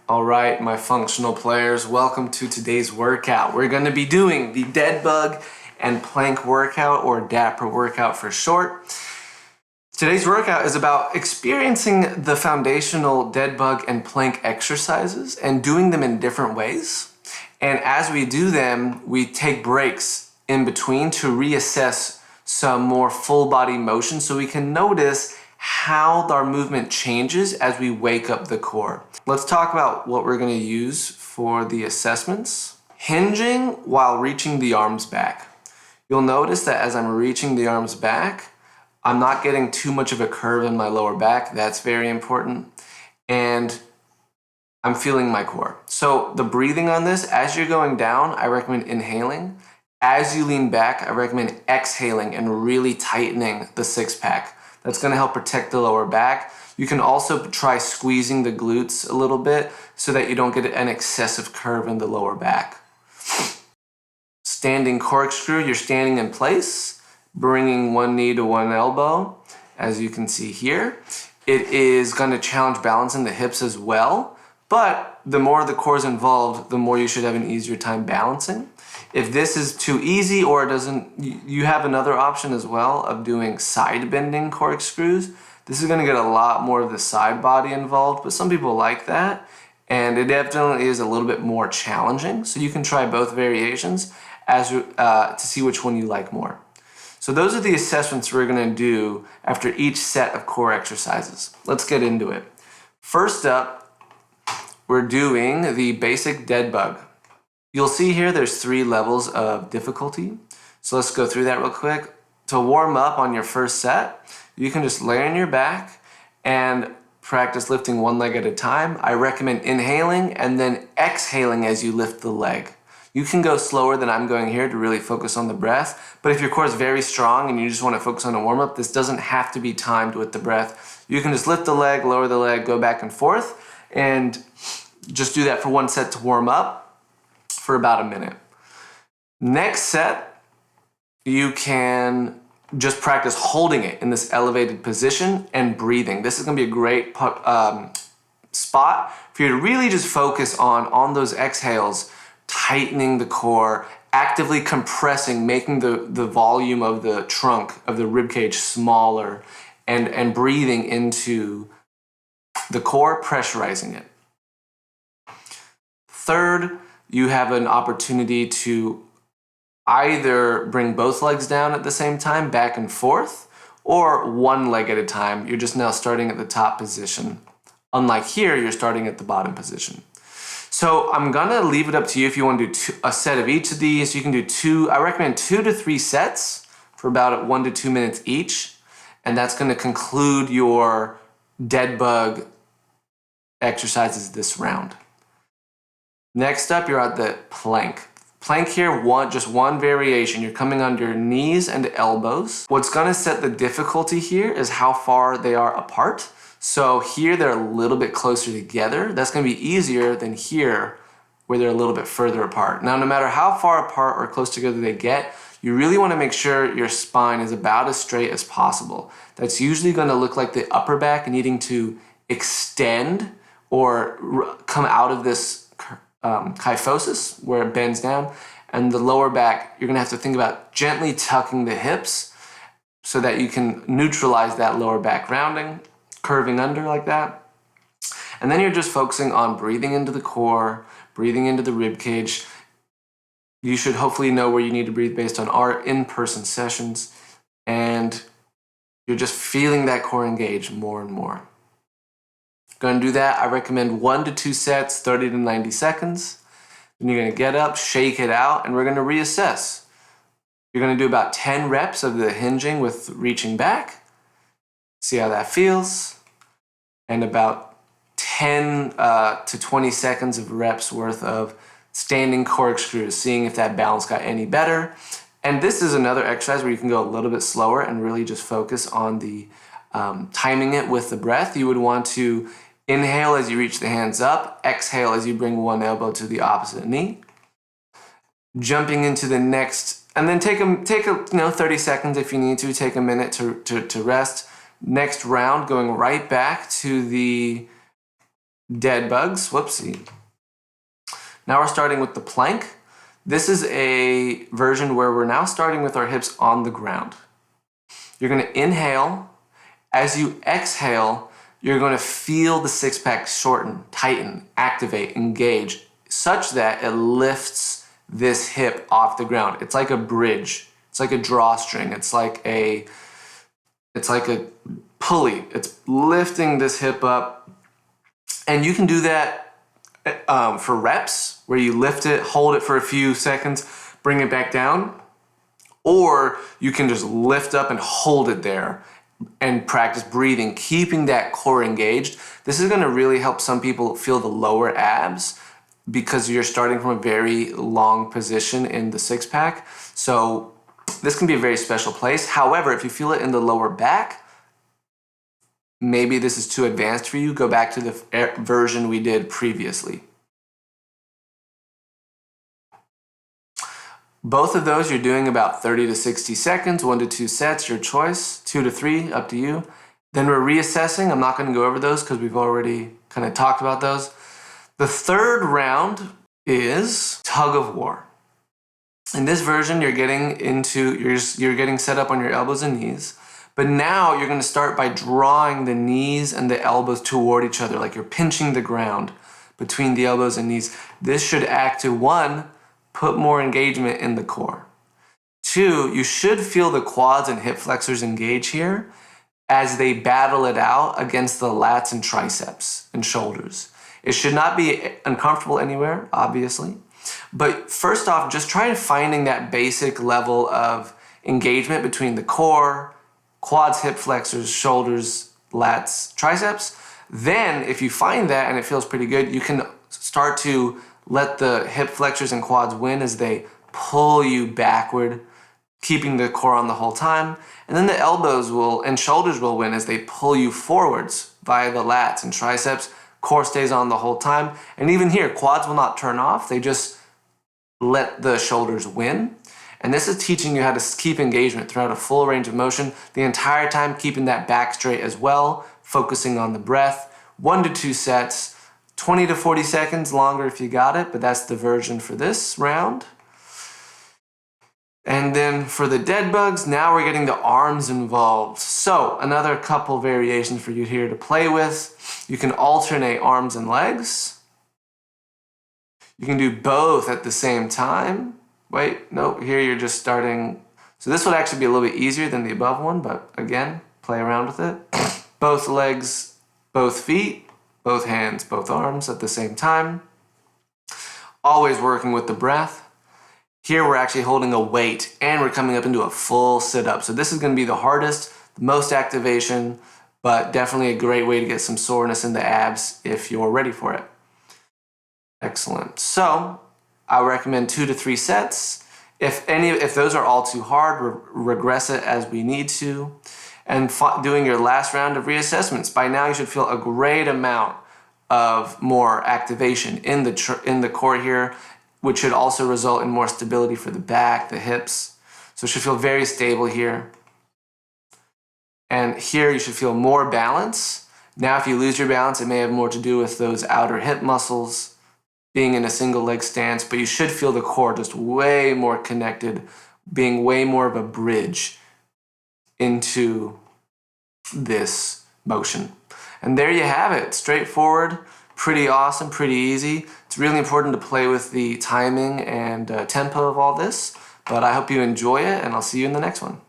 All right, my functional players, welcome to today's workout. We're going to be doing the Deadbug and plank workout, or DAPper workout for short. Today's workout is about experiencing the foundational Deadbug and plank exercises and doing them in different ways. And as we do them, we take breaks in between to reassess some more full body motion so we can notice how our movement changes as we wake up the core. Let's talk about what we're going to use for the assessments. Hinging while reaching the arms back. You'll notice that as I'm reaching the arms back, I'm not getting too much of a curve in my lower back. That's very important. And I'm feeling my core. So the breathing on this, as you're going down, I recommend inhaling. As you lean back, I recommend exhaling and really tightening the six pack. That's going to help protect the lower back. You can also try squeezing the glutes a little bit so that you don't get an excessive curve in the lower back. Standing corkscrew, you're standing in place, bringing one knee to one elbow, as you can see here. It is going to challenge balance in the hips as well, but the more the core is involved, the more you should have an easier time balancing. If this is too easy or it doesn't, you have another option as well of doing side bending corkscrews. This is going to get a lot more of the side body involved, but some people like that, and it definitely is a little bit more challenging. So you can try both variations as to see which one you like more. So those are the assessments we're going to do after each set of core exercises. Let's get into it. First up, we're doing the basic Deadbug. You'll see here there's 3 levels of difficulty. So let's go through that real quick. To warm up on your first set, you can just lay on your back and practice lifting one leg at a time. I recommend inhaling and then exhaling as you lift the leg. You can go slower than I'm going here to really focus on the breath, but if your core is very strong and you just want to focus on a warm-up, this doesn't have to be timed with the breath. You can just lift the leg, lower the leg, go back and forth, and just do that for one set to warm up for about a minute. Next set, you can just practice holding it in this elevated position and breathing. This is going to be a great spot for you to really just focus on those exhales, tightening the core, actively compressing, making the volume of the trunk of the rib cage smaller, and breathing into the core, pressurizing it. Third, you have an opportunity to either bring both legs down at the same time, back and forth, or one leg at a time. You're just now starting at the top position. Unlike here, you're starting at the bottom position. So I'm gonna leave it up to you if you want to do a set of each of these. You can do 2, I recommend 2 to 3 sets for about 1 to 2 minutes each. And that's gonna conclude your Deadbug exercises this round. Next up, you're at the plank. Plank here, just one variation. You're coming on your knees and elbows. What's gonna set the difficulty here is how far they are apart. So here they're a little bit closer together. That's gonna be easier than here where they're a little bit further apart. Now, no matter how far apart or close together they get, you really wanna make sure your spine is about as straight as possible. That's usually gonna look like the upper back needing to extend or come out of this kyphosis, where it bends down, and the lower back, you're gonna have to think about gently tucking the hips so that you can neutralize that lower back rounding, curving under like that. And then you're just focusing on breathing into the core, breathing into the rib cage. You should hopefully know where you need to breathe based on our in-person sessions, and you're just feeling that core engage more and more. Going to do that, I recommend 1 to 2 sets, 30 to 90 seconds. Then you're going to get up, shake it out, and we're going to reassess. You're going to do about 10 reps of the hinging with reaching back. See how that feels. And about 10 to 20 seconds of reps worth of standing corkscrews, seeing if that balance got any better. And this is another exercise where you can go a little bit slower and really just focus on the timing it with the breath. You would want to inhale as you reach the hands up, exhale as you bring one elbow to the opposite knee. Jumping into the next, and then take 30 seconds if you need to, take a minute to rest. Next round, going right back to the dead bugs. Whoopsie. Now we're starting with the plank. This is a version where we're now starting with our hips on the ground. You're going to inhale. As you exhale, you're going to feel the six-pack shorten, tighten, activate, engage, such that it lifts this hip off the ground. It's like a bridge. It's like a drawstring. It's like a pulley. It's lifting this hip up. And you can do that for reps, where you lift it, hold it for a few seconds, bring it back down. Or you can just lift up and hold it there and practice breathing, keeping that core engaged. This is going to really help some people feel the lower abs because you're starting from a very long position in the six pack. So this can be a very special place. However, if you feel it in the lower back, maybe this is too advanced for you. Go back to the version we did previously. Both of those you're doing about 30 to 60 seconds, 1 to 2 sets, your choice, 2 to 3, up to you. Then we're reassessing. I'm not going to go over those because we've already kind of talked about those. The third round is tug of war. In this version, you're getting set up on your elbows and knees. But now you're going to start by drawing the knees and the elbows toward each other, like you're pinching the ground between the elbows and knees. This should act to, 1, put more engagement in the core. 2, you should feel the quads and hip flexors engage here as they battle it out against the lats and triceps and shoulders. It should not be uncomfortable anywhere, obviously. But first off, just try finding that basic level of engagement between the core, quads, hip flexors, shoulders, lats, triceps. Then if you find that and it feels pretty good, you can start to let the hip flexors and quads win as they pull you backward, keeping the core on the whole time. And then the elbows and shoulders will win as they pull you forwards via the lats and triceps. Core stays on the whole time. And even here, quads will not turn off. They just let the shoulders win. And this is teaching you how to keep engagement throughout a full range of motion, the entire time keeping that back straight as well, focusing on the breath. 1 to 2 sets. 20 to 40 seconds longer if you got it, but that's the version for this round. And then for the dead bugs, now we're getting the arms involved. So another couple variations for you here to play with. You can alternate arms and legs. You can do both at the same time. Wait, no, here you're just starting. So this would actually be a little bit easier than the above one, but again, play around with it. Both legs, both feet. Both hands, both arms at the same time. Always working with the breath. Here we're actually holding a weight and we're coming up into a full sit-up. So this is going to be the hardest, the most activation, but definitely a great way to get some soreness in the abs if you're ready for it. Excellent. So I recommend 2 to 3 sets. If those are all too hard, regress it as we need to. And doing your last round of reassessments. By now you should feel a great amount of more activation in the core here, which should also result in more stability for the back, the hips. So it should feel very stable here. And here you should feel more balance. Now if you lose your balance, it may have more to do with those outer hip muscles being in a single leg stance, but you should feel the core just way more connected, being way more of a bridge into this motion. And there you have it. Straightforward, pretty awesome, pretty easy. It's really important to play with the timing and tempo of all this, but I hope you enjoy it, and I'll see you in the next one.